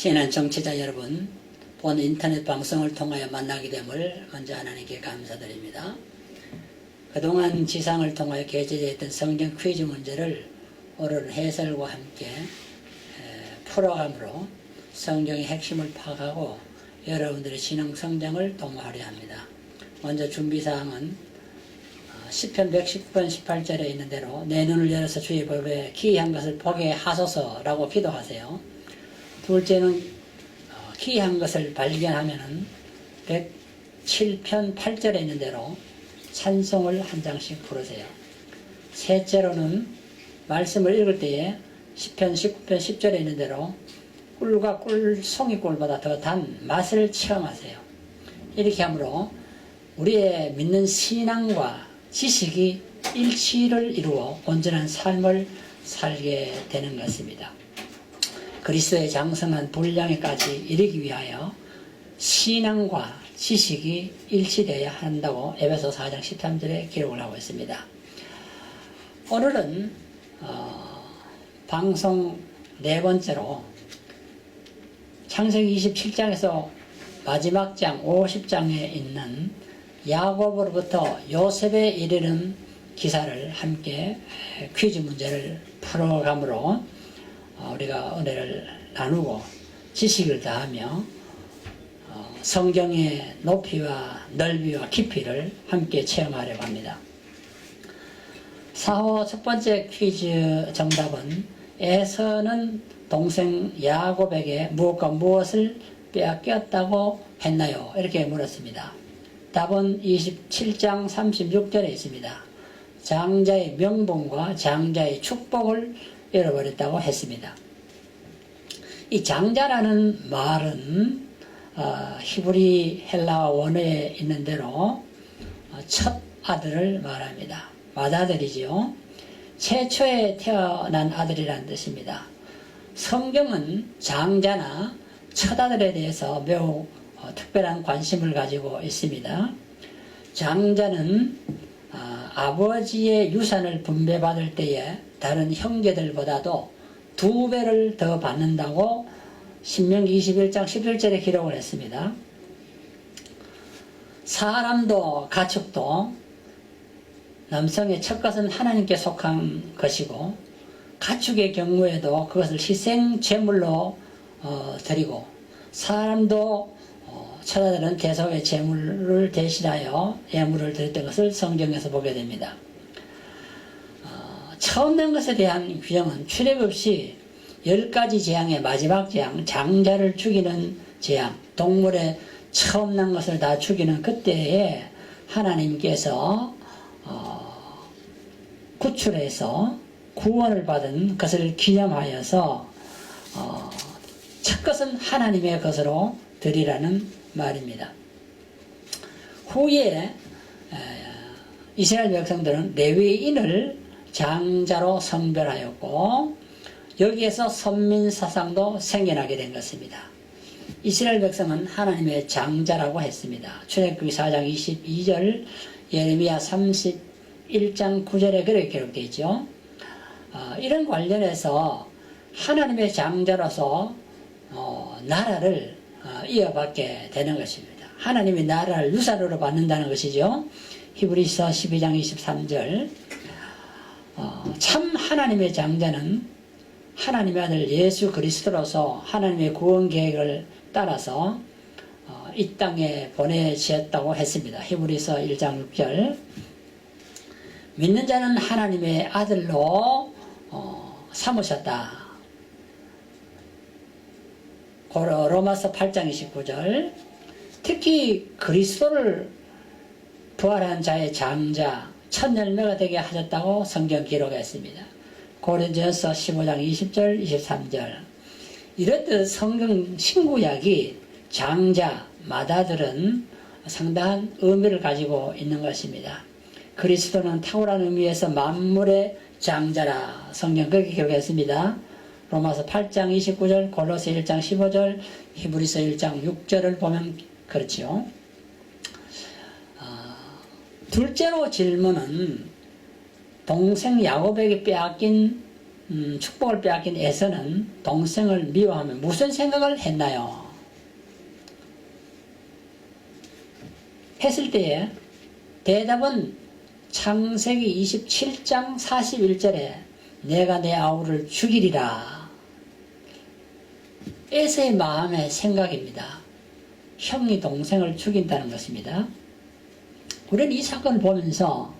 CNN 정치자 여러분, 본 인터넷 방송을 통하여 만나게 됨을 먼저 하나님께 감사드립니다. 그동안 지상을 통하여 게재되어 있던 성경 퀴즈 문제를 옳은 해설과 함께 풀어감으로 성경의 핵심을 파악하고 여러분들의 신앙 성장을 도모하려 합니다. 먼저 준비사항은 시편 119편 18절에 있는 대로 내 눈을 열어서 주의 법에 기이한 것을 보게 하소서라고 기도하세요. 둘째는 기이한 것을 발견하면은 107편 8절에 있는 대로 찬송을 한 장씩 부르세요. 셋째로는 말씀을 읽을 때에 시편 19편 10절에 있는 대로 꿀과 송이꿀보다 더 단 맛을 체험하세요. 이렇게 함으로 우리의 믿는 신앙과 지식이 일치를 이루어 온전한 삶을 살게 되는 것입니다. 그리스도의 장성한 분량에까지 이르기 위하여 신앙과 지식이 일치되어야 한다고 에베소 4장 13절에 기록을 하고 있습니다. 오늘은 방송 네 번째로 창세기 27장에서 마지막 장 50장에 있는 야곱으로부터 요셉에 이르는 기사를 함께 퀴즈 문제를 풀어가므로 우리가 은혜를 나누고 지식을 다하며 성경의 높이와 넓이와 깊이를 함께 체험하려고 합니다. 4호 첫 번째 퀴즈 정답은 에서는 동생 야곱에게 무엇과 무엇을 빼앗겼다고 했나요? 이렇게 물었습니다. 답은 27장 36절에 있습니다. 장자의 명분과 장자의 축복을 잃어버렸다고 했습니다. 이 장자라는 말은 히브리 헬라 원어에 있는 대로 첫 아들을 말합니다. 맏아들이지요. 최초에 태어난 아들이라는 뜻입니다. 성경은 장자나 첫아들에 대해서 매우 특별한 관심을 가지고 있습니다. 장자는 아버지의 유산을 분배받을 때에 다른 형제들보다도 2배를 더 받는다고 신명기 21장 11절에 기록을 했습니다. 사람도 가축도 남성의 첫것은 하나님께 속한 것이고 가축의 경우에도 그것을 희생 제물로 드리고 사람도 첫아들은 대속의 제물을 대신하여 예물을 드렸던 것을 성경에서 보게 됩니다. 처음 난 것에 대한 규정은 출애굽 없이 10가지 재앙의 마지막 재앙, 장자를 죽이는 재앙, 동물의 처음 난 것을 다 죽이는 그때에 하나님께서 구출해서 구원을 받은 것을 기념하여서 첫 것은 하나님의 것으로 드리라는 말입니다. 후에 이스라엘 백성들은 레위인을 장자로 성별하였고 여기에서 선민사상도 생겨나게 된 것입니다. 이스라엘 백성은 하나님의 장자라고 했습니다. 출애굽기 4장 22절, 예레미야 31장 9절에 그렇게 기록되어 있죠. 이런 관련해서 하나님의 장자로서 나라를 이어받게 되는 것입니다. 하나님이 나라를 유산으로 받는다는 것이죠. 히브리서 12장 23절. 참 하나님의 장자는 하나님의 아들 예수 그리스도로서 하나님의 구원 계획을 따라서 이 땅에 보내주셨다고 했습니다. 히브리서 1장 6절. 믿는 자는 하나님의 아들로 삼으셨다. 로마서 8장 29절. 특히 그리스도를 부활한 자의 장자, 첫 열매가 되게 하셨다고 성경 기록했습니다. 고린도전서 15장 20절, 23절. 이렇듯 성경 신구약이 장자, 맏아들은 상당한 의미를 가지고 있는 것입니다. 그리스도는 탁월한 의미에서 만물의 장자라 성경 그렇게 기록했습니다. 로마서 8장 29절, 골로새 1장 15절, 히브리서 1장 6절을 보면 그렇지요. 둘째로 질문은 동생 야곱에게 빼앗긴 축복을 빼앗긴 에서는 동생을 미워하며 무슨 생각을 했나요? 했을 때에 대답은 창세기 27장 41절에 내가 내 아우를 죽이리라. 에서의 마음의 생각입니다. 형이 동생을 죽인다는 것입니다. 우리는 이 사건을 보면서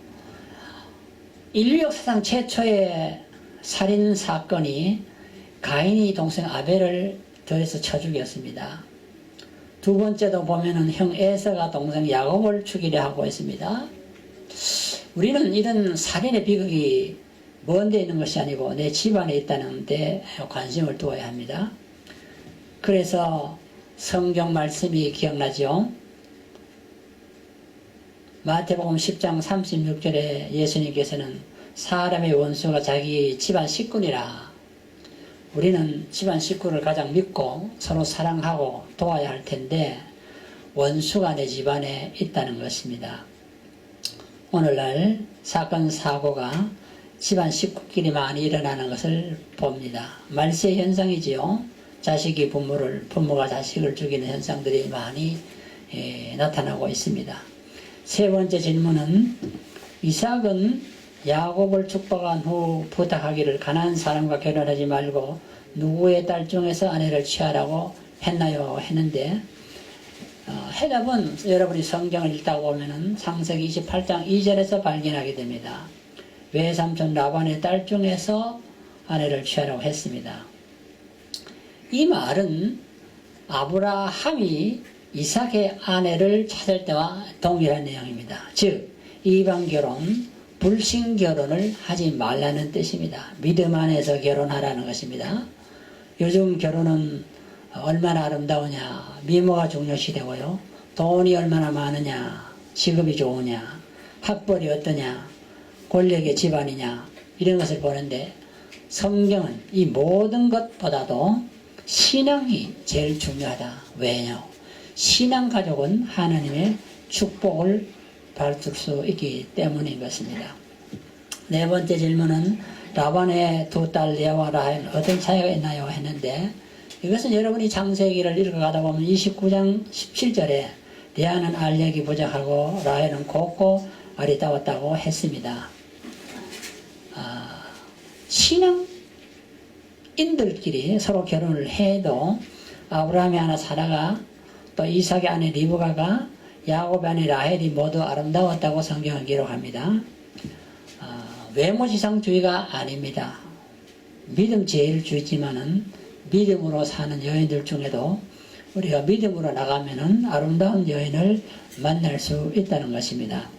인류 역사상 최초의 살인 사건이 가인이 동생 아벨을 들여서 쳐 죽였습니다. 두 번째도 보면은 형 에서가 동생 야곱을 죽이려 하고 있습니다. 우리는 이런 살인의 비극이 먼 데 있는 것이 아니고 내 집안에 있다는 데 관심을 두어야 합니다. 그래서 성경 말씀이 기억나죠? 마태복음 10장 36절에 예수님께서는 사람의 원수가 자기 집안 식구니라. 우리는 집안 식구를 가장 믿고 서로 사랑하고 도와야 할 텐데 원수가 내 집안에 있다는 것입니다. 오늘날 사건 사고가 집안 식구끼리 많이 일어나는 것을 봅니다. 말세 현상이지요. 자식이 부모를, 부모가 자식을 죽이는 현상들이 많이 나타나고 있습니다. 세 번째 질문은 이삭은 야곱을 축복한 후 부탁하기를 가난한 사람과 결혼하지 말고 누구의 딸 중에서 아내를 취하라고 했나요? 했는데 해답은 여러분이 성경을 읽다 보면은 창세기 28장 2절에서 발견하게 됩니다. 외삼촌 라반의 딸 중에서 아내를 취하라고 했습니다. 이 말은 아브라함이 이삭의 아내를 찾을 때와 동일한 내용입니다. 즉 이방 결혼, 불신 결혼을 하지 말라는 뜻입니다. 믿음 안에서 결혼하라는 것입니다. 요즘 결혼은 얼마나 아름다우냐, 미모가 중요시되고요. 돈이 얼마나 많으냐, 직업이 좋으냐, 학벌이 어떠냐, 권력의 집안이냐, 이런 것을 보는데 성경은 이 모든 것보다도 신앙이 제일 중요하다. 왜냐? 신앙 가족은 하나님의 축복을 받을 수 있기 때문인 것입니다. 네 번째 질문은 라반의 두 딸 레아와 라헬 어떤 차이가 있나요? 했는데 이것은 여러분이 창세기를 읽어가다 보면 29장 17절에 레아는 알력이 부족하고 라헬은 곱고 아리따웠다고 했습니다. 신앙인들끼리 서로 결혼을 해도 아브라함의 아내 사라가 또 이삭의 아내 리브가가 야곱의 아내 라헬이 모두 아름다웠다고 성경은 기록합니다. 외모지상주의가 아닙니다. 믿음 제일 주지만은 믿음으로 사는 여인들 중에도 우리가 믿음으로 나가면은 아름다운 여인을 만날 수 있다는 것입니다.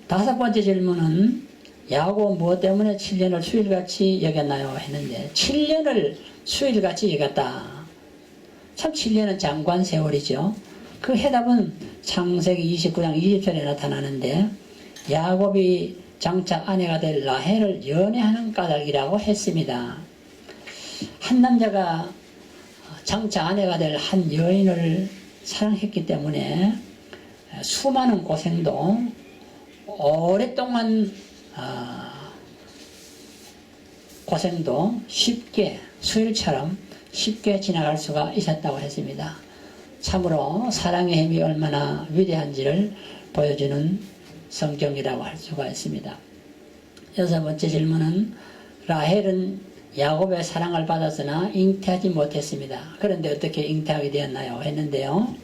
다섯 번째 질문은 야곱은 무엇 때문에 7년을 수일같이 여겼나요? 했는데 7년을 수일같이 여겼다. 참 7년은 장관 세월이죠. 그 해답은 창세기 29장 20절에 나타나는데 야곱이 장차 아내가 될 라헬을 연애하는 까닭이라고 했습니다. 한 남자가 장차 아내가 될 한 여인을 사랑했기 때문에 수많은 고생도 오랫동안 고생도 쉽게 수일처럼 쉽게 지나갈 수가 있었다고 했습니다. 참으로 사랑의 힘이 얼마나 위대한지를 보여주는 성경이라고 할 수가 있습니다. 여섯 번째 질문은 라헬은 야곱의 사랑을 받았으나 잉태하지 못했습니다. 그런데 어떻게 잉태하게 되었나요? 했는데요.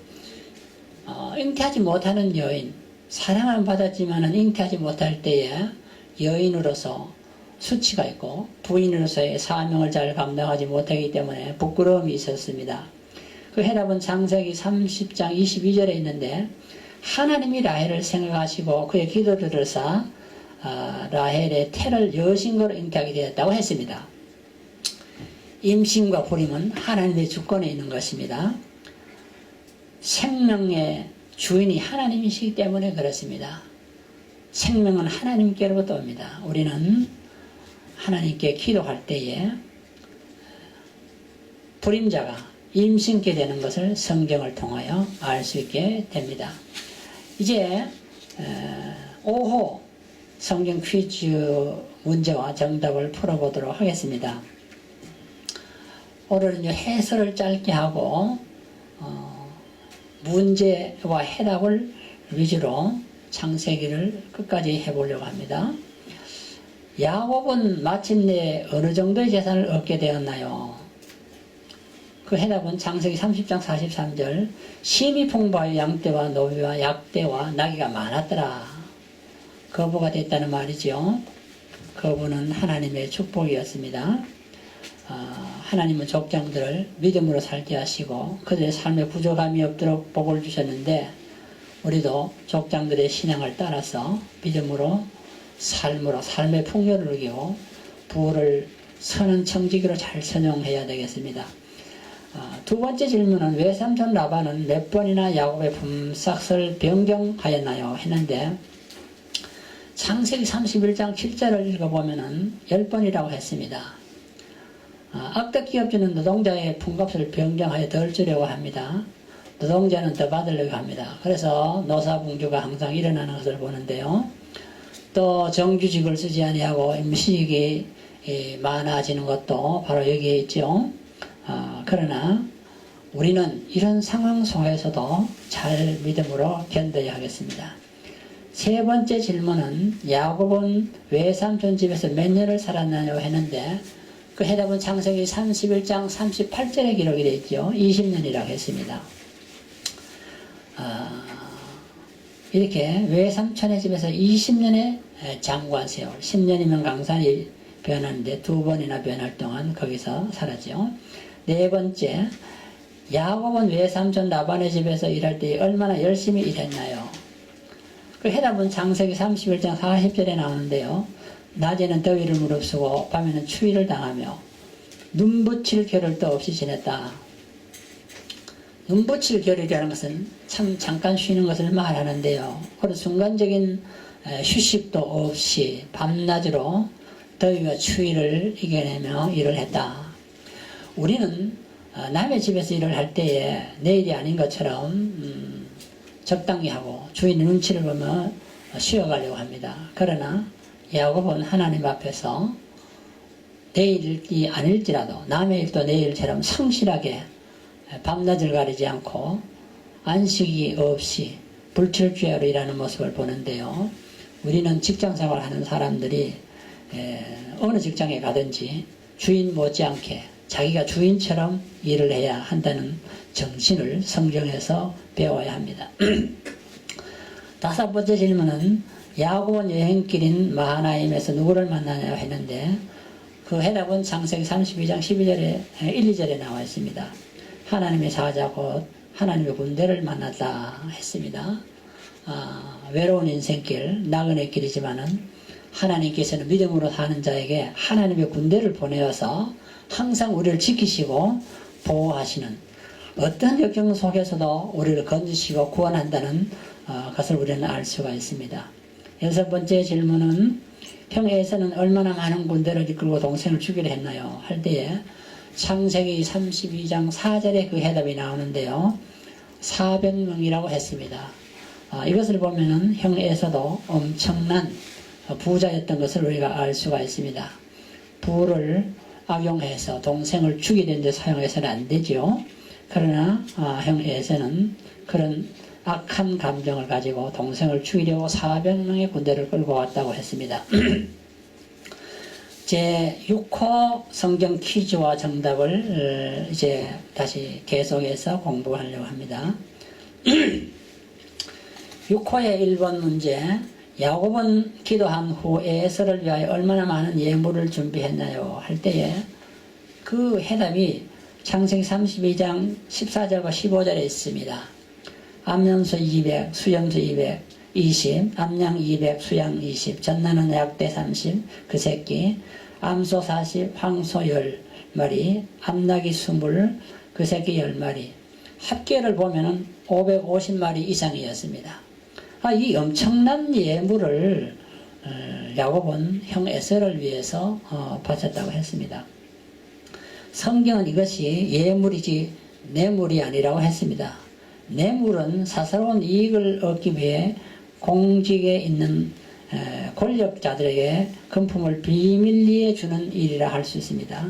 잉태하지 못하는 여인, 사랑을 받았지만 잉태하지 못할 때에 여인으로서 수치가 있고 부인으로서의 사명을 잘 감당하지 못하기 때문에 부끄러움이 있었습니다. 그 해답은 창세기 30장 22절에 있는데 하나님이 라헬을 생각하시고 그의 기도를 들으사 라헬의 태를 여신으로 잉태하게 되었다고 했습니다. 임신과 불임은 하나님의 주권에 있는 것입니다. 생명의 주인이 하나님이시기 때문에 그렇습니다. 생명은 하나님께로부터 옵니다. 우리는 하나님께 기도할 때에 불임자가 임신케 되는 것을 성경을 통하여 알 수 있게 됩니다. 이제 5호 성경 퀴즈 문제와 정답을 풀어보도록 하겠습니다. 오늘은 해설을 짧게 하고 문제와 해답을 위주로 창세기를 끝까지 해보려고 합니다. 야곱은 마침내 어느 정도의 재산을 얻게 되었나요? 그 해답은 창세기 30장 43절 심히 풍부하여 양떼와 노비와 약떼와 나귀가 많았더라. 거부가 됐다는 말이죠. 거부는 하나님의 축복이었습니다. 하나님은 족장들을 믿음으로 살게 하시고 그들의 삶에 부족함이 없도록 복을 주셨는데 우리도 족장들의 신앙을 따라서 믿음으로 삶으로 삶의 풍요를 누리고 부를 선한 청지기로 잘 선용해야 되겠습니다. 두 번째 질문은 왜 삼촌 라반은 몇 번이나 야곱의 품삯을 변경하였나요? 했는데 창세기 31장 7절을 읽어보면 10번이라고 했습니다. 악덕 기업주는 노동자의 품값을 변경하여 덜 주려고 합니다. 노동자는 더 받으려고 합니다. 그래서 노사봉주가 항상 일어나는 것을 보는데요. 또 정규직을 쓰지 아니하고 임시직이 많아지는 것도 바로 여기에 있죠. 그러나 우리는 이런 상황 속에서도 잘 믿음으로 견뎌야 하겠습니다. 세 번째 질문은 야곱은 왜 삼촌 집에서 몇 년을 살았나요? 했는데 그 해답은 창세기 31장 38절에 기록이 되어 있죠. 20년이라고 했습니다. 이렇게 외삼촌의 집에서 20년의 장관 세월, 10년이면 강산이 변하는데 2번이나 변할 동안 거기서 살았죠. 네 번째, 야곱은 외삼촌 라반의 집에서 일할 때 얼마나 열심히 일했나요? 그 해답은 창세기 31장 40절에 나오는데요. 낮에는 더위를 무릅쓰고 밤에는 추위를 당하며 눈붙일 겨를도 없이 지냈다. 눈붙일 겨를이라는 것은 참 잠깐 쉬는 것을 말하는데요. 그런 순간적인 휴식도 없이 밤낮으로 더위와 추위를 이겨내며 일을 했다. 우리는 남의 집에서 일을 할 때에 내일이 아닌 것처럼 적당히 하고 주인 눈치를 보며 쉬어가려고 합니다. 그러나 야곱은 하나님 앞에서 내일이 아닐지라도 남의 일도 내일처럼 성실하게 밤낮을 가리지 않고 안식이 없이 불철주야로 일하는 모습을 보는데요. 우리는 직장생활 하는 사람들이 어느 직장에 가든지 주인 못지않게 자기가 주인처럼 일을 해야 한다는 정신을 성경에서 배워야 합니다. 다섯 번째 질문은 야곱은 여행길인 마하나임에서 누구를 만나냐 했는데 그 해답은 창세기 32장 12절에 1, 2절에 나와 있습니다. 하나님의 사자 곧 하나님의 군대를 만났다 했습니다. 외로운 인생길, 나그네 길이지만은 하나님께서는 믿음으로 사는 자에게 하나님의 군대를 보내어서 항상 우리를 지키시고 보호하시는 어떤 역경 속에서도 우리를 건지시고 구원한다는 것을 우리는 알 수가 있습니다. 여섯 번째 질문은 형 에서는 얼마나 많은 군대를 이끌고 동생을 죽이려 했나요? 할 때에 창세기 32장 4절에 그 해답이 나오는데요. 400명이라고 했습니다. 이것을 보면은 형 에서도 엄청난 부자였던 것을 우리가 알 수가 있습니다. 부를 악용해서 동생을 죽이는 데 사용해서는 안 되죠. 그러나 형 에서는 그런 악한 감정을 가지고 동생을 죽이려고 400명의 군대를 끌고 왔다고 했습니다. 제 6호 성경 퀴즈와 정답을 이제 다시 계속해서 공부하려고 합니다. 6호의 1번 문제, 야곱은 기도한 후 에서를 위하여 얼마나 많은 예물을 준비했나요? 할 때에 그 해답이 창세기 32장 14절과 15절에 있습니다. 암염소 200, 수염소 200, 20, 암양 200, 수양 20, 전나는 약대 30, 그 새끼, 암소 40, 황소 10마리, 암나귀 20, 그 새끼 10마리. 합계를 보면은 550마리 이상이었습니다. 이 엄청난 예물을 야곱은 형 에서를 위해서 바쳤다고 했습니다. 성경은 이것이 예물이지 뇌물이 아니라고 했습니다. 뇌물은 사사로운 이익을 얻기 위해 공직에 있는 권력자들에게 금품을 비밀리에 주는 일이라 할 수 있습니다.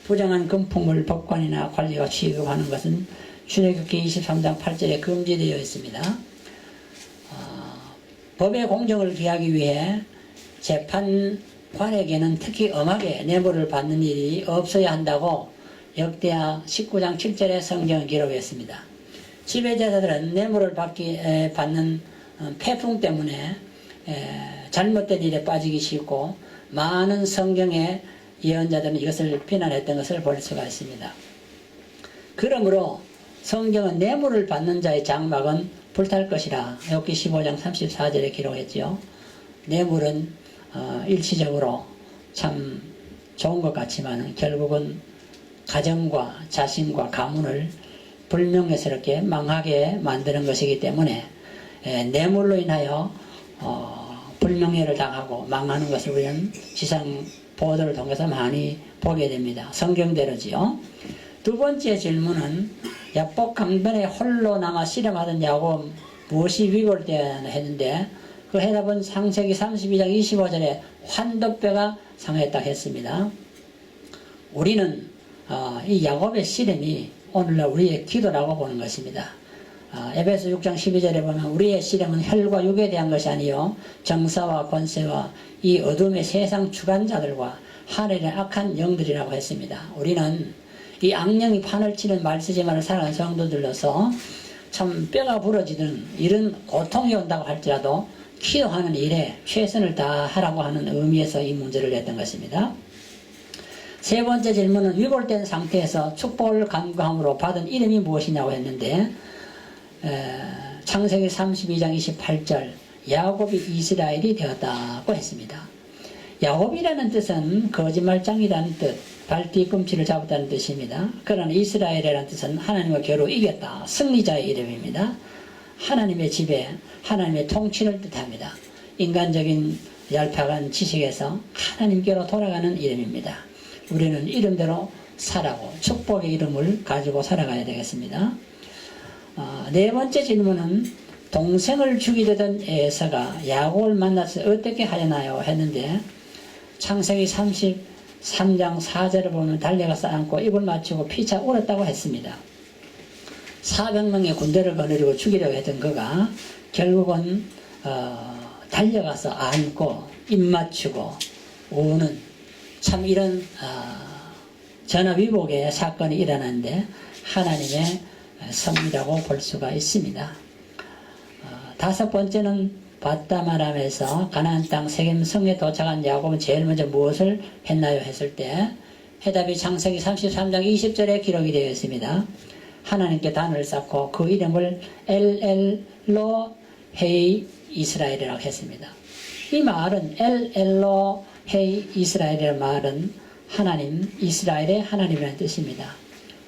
부정한 금품을 법관이나 관리가 취급하는 것은 출애굽기 23장 8절에 금지되어 있습니다. 법의 공정을 기하기 위해 재판관에게는 특히 엄하게 뇌물을 받는 일이 없어야 한다고 역대하 19장 7절에 성경은 기록했습니다. 지배자들은 뇌물을 받는 폐풍 때문에 잘못된 일에 빠지기 쉽고 많은 성경의 예언자들은 이것을 비난했던 것을 볼 수가 있습니다. 그러므로 성경은 뇌물을 받는 자의 장막은 불탈 것이라 욥기 15장 34절에 기록했지요. 뇌물은 일시적으로 참 좋은 것 같지만 결국은 가정과 자신과 가문을 불명예스럽게 망하게 만드는 것이기 때문에 뇌물로 인하여 불명예를 당하고 망하는 것을 우리는 지상 보도를 통해서 많이 보게 됩니다. 성경대로지요. 두 번째 질문은 야복 강변에 홀로 남아 씨름하던 야곱 무엇이 위골되었냐 했는데 그 해답은 창세기 32장 25절에 환덕뼈가 상했다 했습니다. 우리는 이 야곱의 씨름이 오늘날 우리의 기도라고 보는 것입니다. 에베소 6장 12절에 보면 우리의 씨름은 혈과 육에 대한 것이 아니요 정사와 권세와 이 어둠의 세상 주관자들과 하늘의 악한 영들이라고 했습니다. 우리는 이 악령이 판을 치는 말쓰지만을 살아가는 성도들로서 참 뼈가 부러지는 이런 고통이 온다고 할지라도 기도하는 일에 최선을 다하라고 하는 의미에서 이 문제를 냈던 것입니다. 세 번째 질문은 위골된 상태에서 축복을 간구함으로 받은 이름이 무엇이냐고 했는데 창세기 32장 28절 야곱이 이스라엘이 되었다고 했습니다. 야곱이라는 뜻은 거짓말장이라는 뜻, 발뒤꿈치를 잡았다는 뜻입니다. 그러나 이스라엘이라는 뜻은 하나님과 겨루 이겼다, 승리자의 이름입니다. 하나님의 지배, 하나님의 통치를 뜻합니다. 인간적인 얄팍한 지식에서 하나님께로 돌아가는 이름입니다. 우리는 이름대로 살아고 축복의 이름을 가지고 살아가야 되겠습니다. 네 번째 질문은 동생을 죽이려던 에서가 야곱을 만나서 어떻게 하였나요? 했는데 창세기 33장 4절을 보면 달려가서 안고 입을 맞추고 피차 울었다고 했습니다. 400명의 군대를 거느리고 죽이려고 했던 그가 결국은 달려가서 안고 입 맞추고 우는 참 이런 전화위복의 사건이 일어났는데 하나님의 섭리라고 볼 수가 있습니다. 다섯 번째는 바다마람에서 가나안 땅 세겜 성에 도착한 야곱은 제일 먼저 무엇을 했나요? 했을 때 해답이 창세기 33장 20절에 기록이 되어 있습니다. 하나님께 단을 쌓고 그 이름을 엘엘로 헤이 이스라엘이라고 했습니다. 이 말은 엘엘로 헤이 이스라엘이라는 말은 하나님, 이스라엘의 하나님이라는 뜻입니다.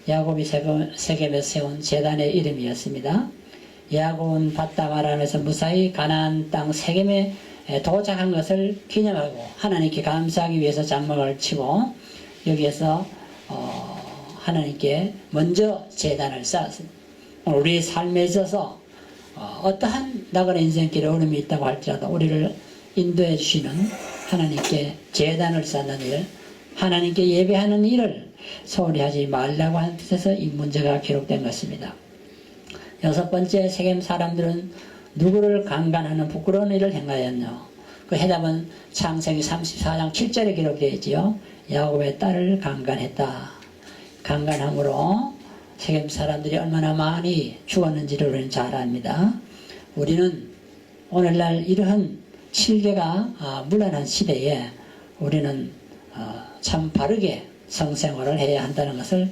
야곱이 세겜에 세운 제단의 이름이었습니다. 야곱은 바다마람에서 무사히 가나안 땅 세겜에 도착한 것을 기념하고 하나님께 감사하기 위해서 장막을 치고 여기에서 하나님께 먼저 제단을 쌓았습니다. 우리의 삶에 있어서 어떠한 나그네 인생길에 어려움이 있다고 할지라도 우리를 인도해 주시는 하나님께 제단을 쌓는 일, 하나님께 예배하는 일을 소홀히 하지 말라고 하는 뜻에서 이 문제가 기록된 것입니다. 여섯 번째, 세겜 사람들은 누구를 강간하는 부끄러운 일을 행하였노? 그 해답은 창세기 34장 7절에 기록되어 있지요. 야곱의 딸을 강간했다. 강간함으로 세겜 사람들이 얼마나 많이 죽었는지를 우리는 잘 압니다. 우리는 오늘날 이러한 실개가 무난한 시대에 우리는 참 바르게 성생활을 해야 한다는 것을